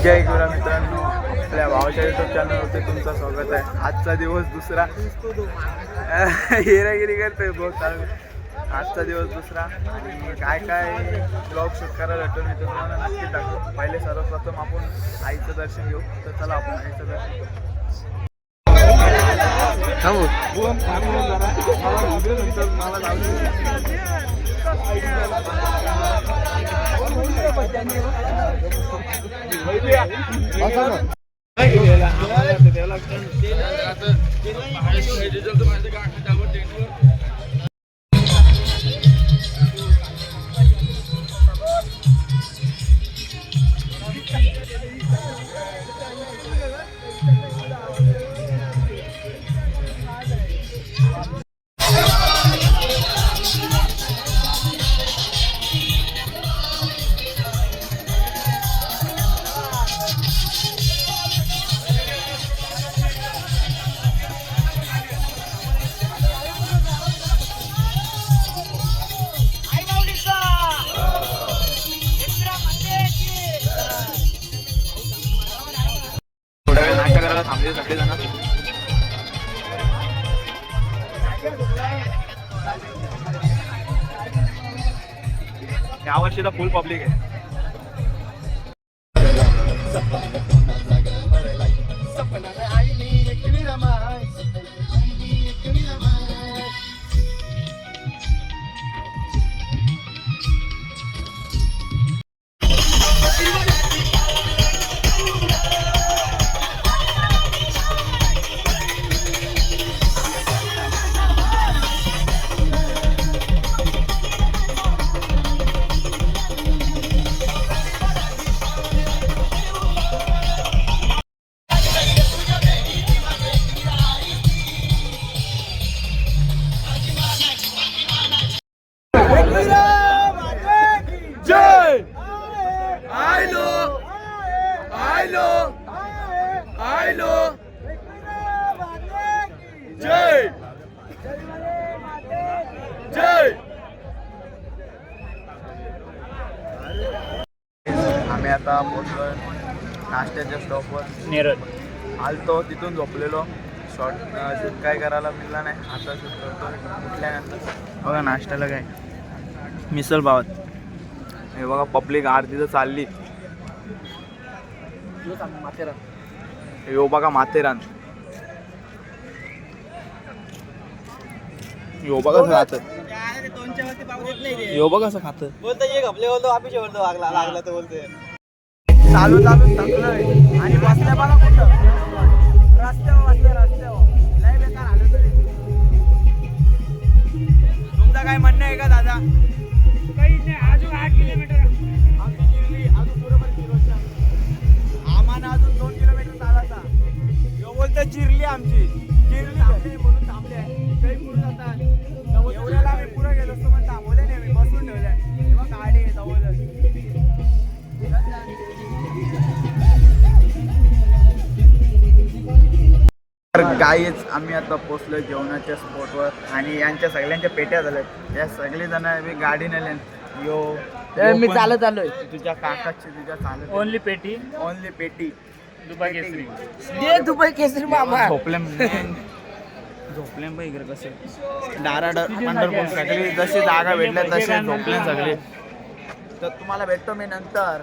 जय गुरा मित्रांनो, आपल्या भावाच्या युट्यूब चॅनलवरती तुमचं स्वागत आहे. आजचा दिवस दुसरा हिरागिरी करतोय बहुत चालू. आजचा दिवस दुसरा आणि काय काय ब्लॉग शूट करायला भेटतो मी तुम्हाला नक्की दाखवतो. पहिले सर्वप्रथम आपण आईचं दर्शन घेऊ. तर चला आपण आईचं दर्शन घेऊ. यावर्षी तर फुल पब्लिक आहे. आम्ही आता पोहोचलोय नाश्त्याच्या स्टॉपवर नेरळ. आलतो तिथून झोपलेलो. शूट काय करायला मिळाला नाही. आता शूट करतो उठल्यानंतर. बघा नाश्त्याला काय मिसल भावात हे बघा. पब्लिक आरती तर चालली. यो बघा माथेरान. यो बघा कसं खात. यो बघा कसं खात. लागला तर बोलते चालू थकलोय आणि बसल्या बघा कुठं रस्त्यावर लय बेकार आलो तरी. तुमचं काय म्हणणं आहे का दादा? काही नाही. अजून 8 किलोमीटर अजून बरोबर आम्हाला अजून 2 किलोमीटर चालायचा. यो बोलतो चिरली आमची चिरली म्हणून थांबले. काही पुढे जातात एवढ्याला आम्ही पुढे गेलो असतो पण थांबवले नाही. आम्ही बसून ठेवल्या तेव्हा गाडी जवळ. तर गाईच आम्ही आता पोचलोय जेवणाच्या स्पॉटवर आणि यांच्या सगळ्यांच्या पेट्या झाल्यात. या सगळे जण मी गाडी नेले. यो मी चालत आलोय. तुझ्या काकाची तुझ्या चालत ओनली पेटी दुबई केसरी मामा झोपले बाई. इकडे कसे पंढरपूर सगळे जशी जागा भेटल्या तसे झोपले सगळे. तर तुम्हाला भेटतो मी नंतर.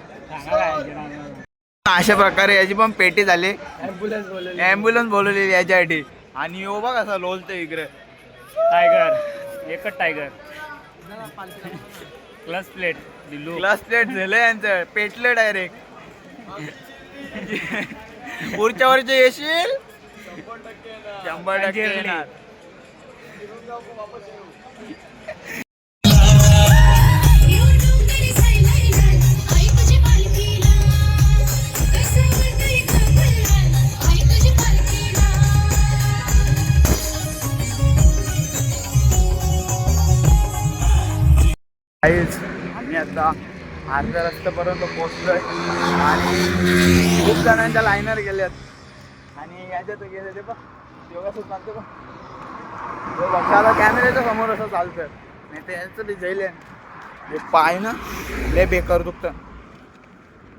अशा प्रकारे याची पण पेटी झाली. ॲम्ब्युलन्स बोलवलेली याच्यासाठी. आणि यो बघ असा लोलते इकडे. टायगर एकच टायगर. क्लास प्लेट झालं यांचं. पेटले डायरेक्ट. पुढच्या वर्षी येशील 100% येणार. आम्ही आता अर्ध्या रस्त्यापर्यंत पोहोचलोय आणि खूप जणांच्या लाईनर गेल्यात. आणि याच्यात गेले ते पण योगासून चालतो का बघा कॅमेऱ्याच्या समोर असं चालतं नाही ते यांचं ते जैल हे पाय ना लय बेकार दुखतं.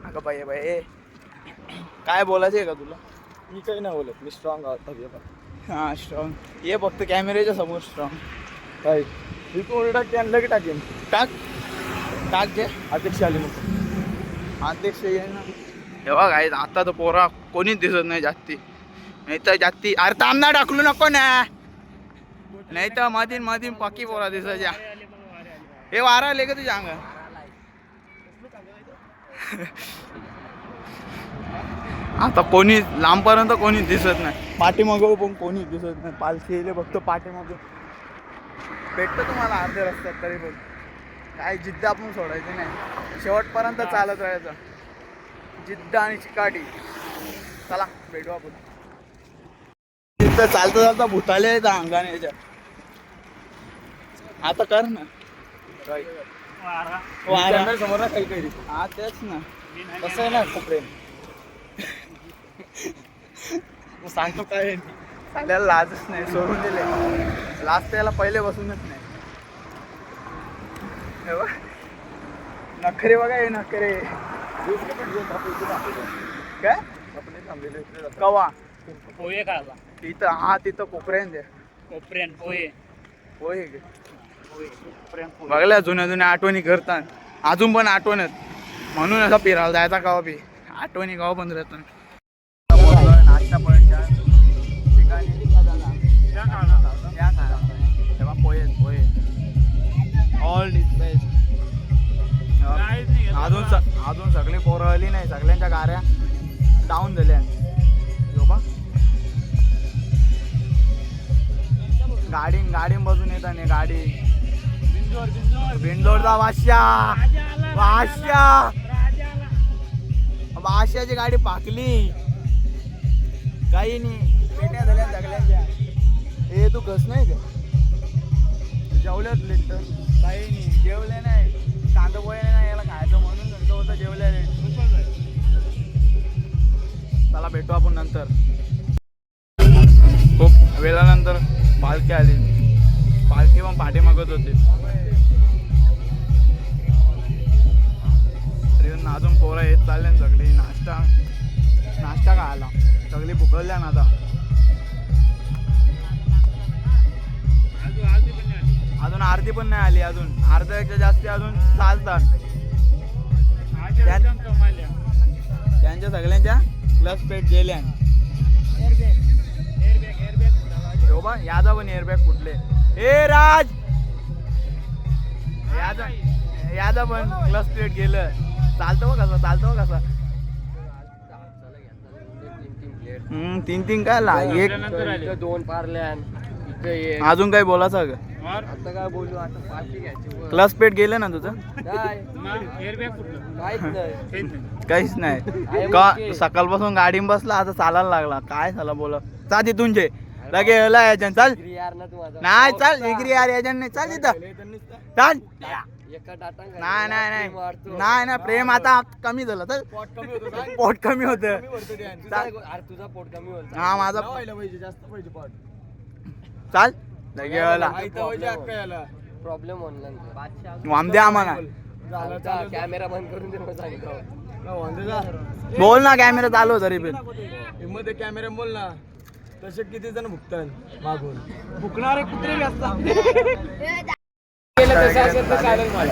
अगं बाई बाई काय बोलायचं आहे का तुला? मी काही नाही बोलत, मी स्ट्रॉंग आहोत. हां स्ट्रॉंग ये फक्त कॅमेऱ्याच्या समोर स्ट्रॉंग. काय मी तू ओरडा की आणलं की टाकेन. टाक टाक घे. अध्यक्ष आले नको. अध्यक्ष ये ना. तेव्हा काय आता तर पोरा कोणीच दिसत नाही जास्ती. नाही तर जास्ती अरे तांबडा टाकलू नको ना. नाही तर मधीन मधीन पक्की पोरा दिसायच्या. हे वारा आले का तुझ्या अंग? आता कोणी लांबपर्यंत कोणी दिसत नाही. पाठीमागं पण कोणी दिसत नाही. पालखी येईल फक्त पाठीमागं भेटतं तुम्हाला अर्ध्या रस्त्यात तरी पण. काय जिद्द आपण सोडायची नाही, शेवटपर्यंत चालत राहायचं. जिद्द आणि चिकाटी. चला भेटू आपण. तिथं चालता चालता भूताले येतं अंगाने याच्या. आता कर ना. कॅमेरा समोर ना काही काही हा तेच ना. कसं आहे ना खूप सांगतो काय त्याला लाजच नाही, सोडून दिले. लाज त्याला पहिले बसूनच नाही. हे बघ. नखरे बघा हे नखरे. काय कवा पोहे खायला तिथं? हा तिथं कोपऱ्यान दे. कोपऱ्यान पोहे होय गे. कोपऱ्यान पोहे. बघल्या जुन्या जुन्या आठवणी करतात. अजून पण आठवणत म्हणून असं फिरायला जायचा गावा बी. आठवणी गाव पण राहतात. नाश्ता पॉईंटच्या ठिकाणी तेव्हा pohe pohe all is best. अजून सगळी पोरं आली नाही. सगळ्यांच्या गाड्या डाऊन झाल्या. गाडीन बसून येतात नाही गाडी. बिंदोडचा वाश्याची गाडी पाकली. काही नाही, पेट्या झाल्या सगळ्यांच्या. हे तू कस नाही का जेवल्यात लेट? काही नाही, जेवले नाही. कांदा पोहे नाही याला खायचं म्हणून नंतर होतं जेवल्या रे. चला भेटू आपण नंतर. खूप वेळानंतर पालखी आली. पालखी पण पाठीमागत होते. अजून पोरं येत चालले सगळी. नाश्ता खायला सगळी भुकवल्या ना आता. अजून आरती पण नाही आली. अजून अर्ध्यापेक्षा जास्ती अजून चालतात. त्यांच्या सगळ्यांच्या प्लस पेट गेल्या. बा यादा पण एअरबॅग कुठले. ए राज यादा पण प्लस प्लेट गेलं. चालतं बघ कसा. तीन काय ला एक दोन पारल्यान. अजून काय बोलायचं का? आता काय बोलू, आता पार्टी घ्यायची. क्लच पेट गेलं ना तुझं? काहीच नाही का. सकाळपासून गाडी बसला आता चालायला लागला. काय झाला बोला. चा तिथून जे लगे याच्यान चाल. नाही चाल डिग्री यार याच्यान नाही चाल तिथं चाल. नाही प्रेम आता कमी झालं तर पोट कमी होत. तुझा पोट कमी होत. हा माझा जास्त पाहिजे पोट. चाल प्रॉब्लेम ऑनलाईन वामदे आम्हाला. कॅमेरा बंद करून दे. बोल ना, कॅमेरा चालू हो तरी पण. मध्ये कॅमेरा बोल ना. तसे किती जण भुकतात मागून. भुकणारे कुत्रे बी असतात.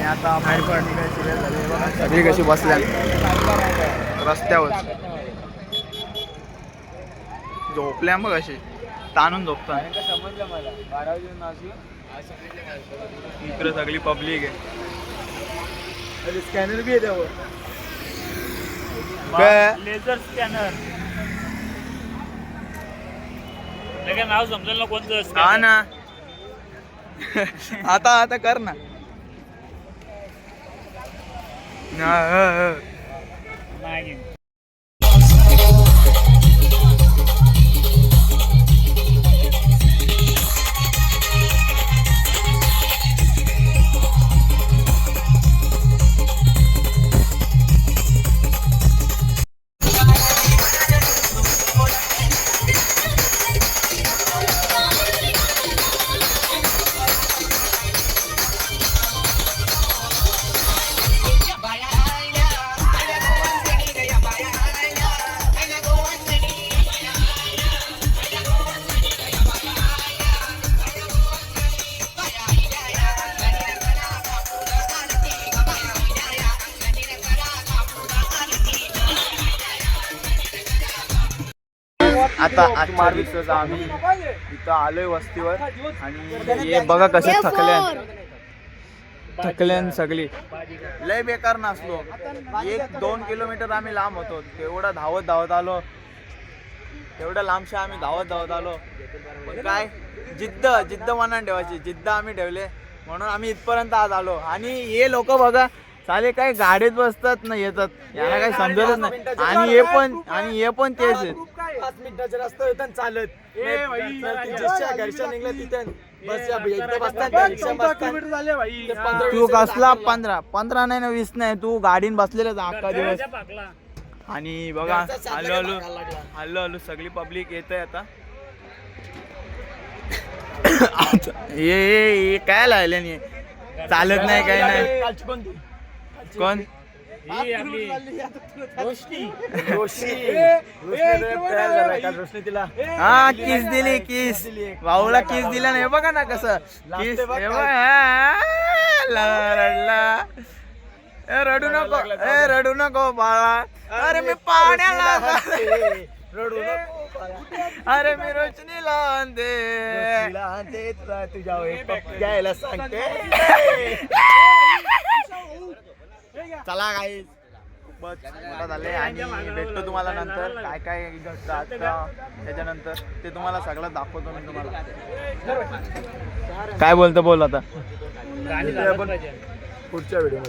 आता सगळी कशी बसल्या रस्त्यावर झोपल्या मग अशी ताणून झोपतात. समजलं मला. 12 वाजून नाचलो. इकडे सगळी पब्लिक आहे. स्कॅनर बी आहे त्यावर. Laser scanner. नाव समजेल ना कोणतं. हा ना. आता कर ना. नाही आता आजच्या दिवसाचा आम्ही इथं आलोय वस्तीवर आणि हे बघा कसे थकल्यान सगळी लय बेकार नसलो 1-2 किलोमीटर आम्ही लांब होतो तेवढा धावत आलो तेवढ्या लांबशा आम्ही धावत आलो पण काय जिद्द मनात ठेवायची जिद्द आम्ही ठेवले म्हणून आम्ही इथपर्यंत आज आलो आणि हे लोक बघा चाले काय गाडीत बसतात ना येतात याला काही समजतच नाही आणि हे पण तेच आहेत 5 मिनिटाचा रस्ता होता चालत घरच्या निघल्या तिथे तू कसला 15 नाही ना 20 नाही तू गाडीन बसलेलाच अख्खा दिवस आणि बघा हल्लो सगळी पब्लिक येत आहे आता ये काय लायले नाही चालत नाही काय नाही कोण हा किस दिली किस भाऊला किस दिला नाही बघा ना कसं किस रडला रडू नको बाळा अरे मी पाण्याला रडू नको अरे मी रोशनी लावते तुझ्या घ्यायला सांगते चला काही खूपच मोठा झाले आणि भेटतो तुम्हाला नंतर काय काय घडतं आता त्याच्यानंतर ते तुम्हाला सगळं दाखवतो मी तुम्हाला काय बोलतो बोल आता पुढच्या व्हिडिओ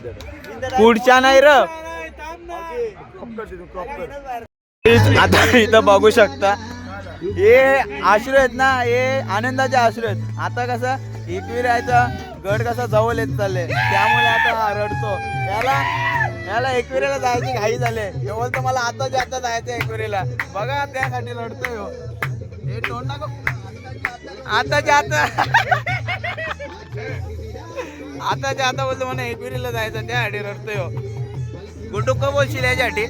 पुढच्या नाही र आता इथं बघू शकता हे अश्रू आहेत ना हे आनंदाचे अश्रू आहेत आता कसं एकविरायचा गड कसा जवळ येत चालले त्यामुळे आता रडतो याला एकविरेला जायची घाई झाले एवढं तर मला आता जायचं एकविरेला बघा त्यासाठी रडतोय हे तोंड नको आता बोलतो म्हणा एकविरेला जायचं त्यासाठी रडतोय गुटुक बोलशील याच्यासाठी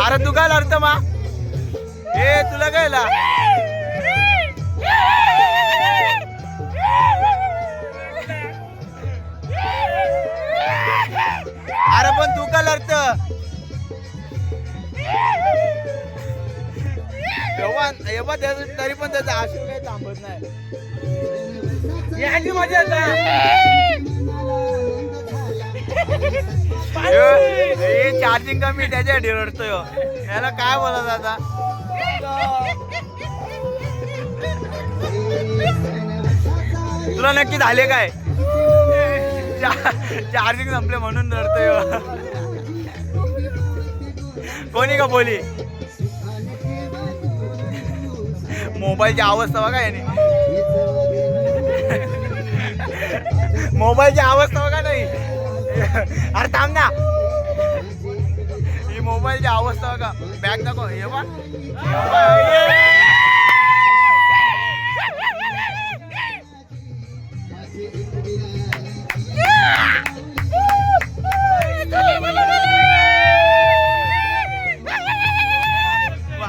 अरे तू काय लढत मा ए तुला काय ला अरे पण तू का लढत तेव्हा तरी पण त्याचा आशू काही थांबत नाही याची मजा चार्जिंग कमी त्याच्यासाठी रडतोय याला काय बोलत आता तुला नक्की झाले काय चार्जिंग संपले म्हणून रडतोय कोणी का बोली मोबाईलची अवस्था बघा याने मोबाईलची अवस्था बघा नाही अरे थांब ना ही मोबाईलची अवस्था बघा बॅग नको हे बघ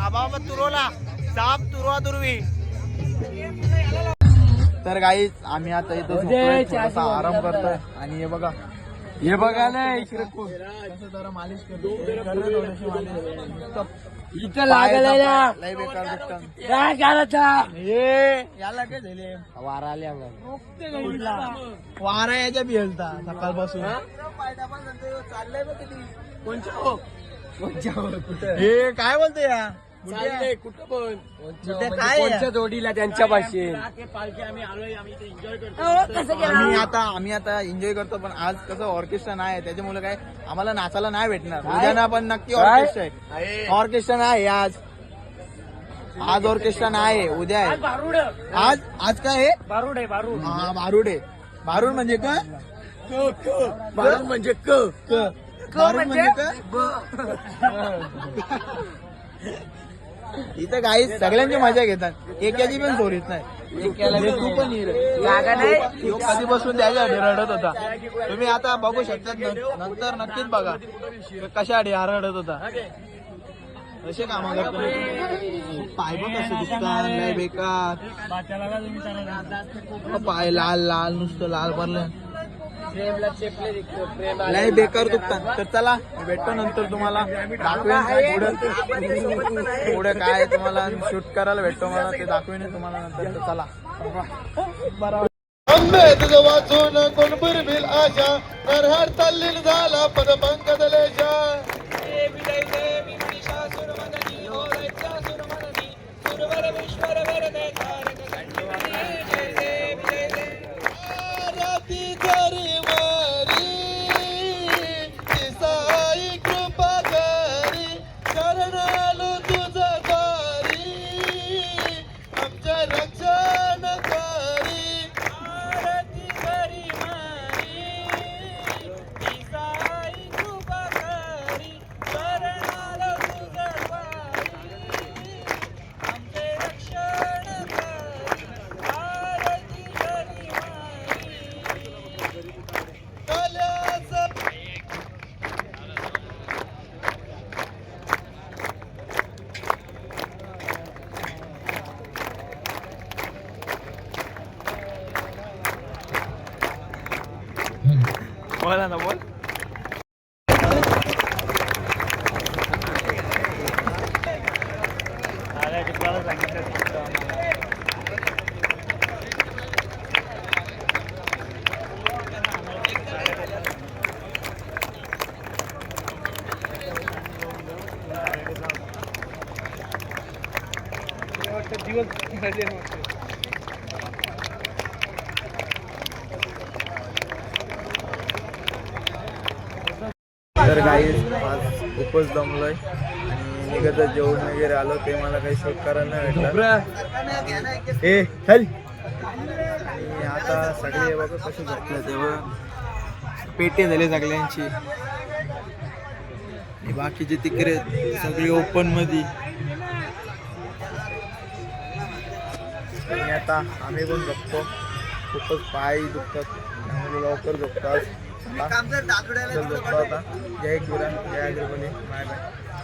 बाबा तुरवला साप तुरवी तर गाईच आम्ही आता इथं आराम करतोय आणि हे बघा ना इकडे जरा मालिश करतो इथं लागलेला लय बेकार काय करायचं याला काय झाले वारा आल्या वारा याच्या बिलता सकाळपासून चाललंय बघ किती हे काय बोलतो या कुठं पण कोणच्या जोडीला त्यांच्या भाषेत आम्ही आता एन्जॉय करतो पण आज कसं ऑर्केस्ट्रा नाही त्याच्यामुळे काय आम्हाला नाचायला नाही भेटणार उद्या पण नक्की ऑर्केस्ट्रा आहे ऑर्केस्ट्रा नाही आज ऑर्केस्ट्रा नाही उद्या आहे आज काय आहे बारूड आहे बारूड हा बारूड आहे बारूड म्हणजे का बारूड म्हणजे बारूड म्हणजे इथं काही सगळ्यांची मजा घेतात एकाची पण सोडीत नाही तू पण कधी बसून त्याच्यासाठी रडत होता तुम्ही आता बघू शकता नंतर नक्कीच बघा कशासाठी हा रडत होता असे काम करतो पाय बघ कसे दुखतात लय बेकार बाच्याला का तुम्ही चालवता? पाय लाल लाल नुसतं लाल भरलं लय बेकार दुखतात तर चला भेटतो नंतर तुम्हाला दाखवेन पुढे काय तुम्हाला शूट करायला भेटतो मला ते दाखवेन तुम्हाला नंतर तर चला तुझं वाचून कोण बुरबिल आशा नरहर तल्लीन झाला पद पंकदलेशा बोला ना बोल तर काही खूपच दमलोय आणि निघत जेवण वगैरे आलो ते मला काही शूट करायला नाही भेटलं ए चल आणि आता सगळे बघा कसे झोपले तेव्हा पेटे झाले सगळ्यांची आणि बाकीचे तिकडे सगळी ओपन मध्ये आणि आता आम्ही पण झोपतो खूपच पाय दुखतात त्यामुळे लवकर झोपतात आता जय गुरा जय अग्रपणी बाय बाय.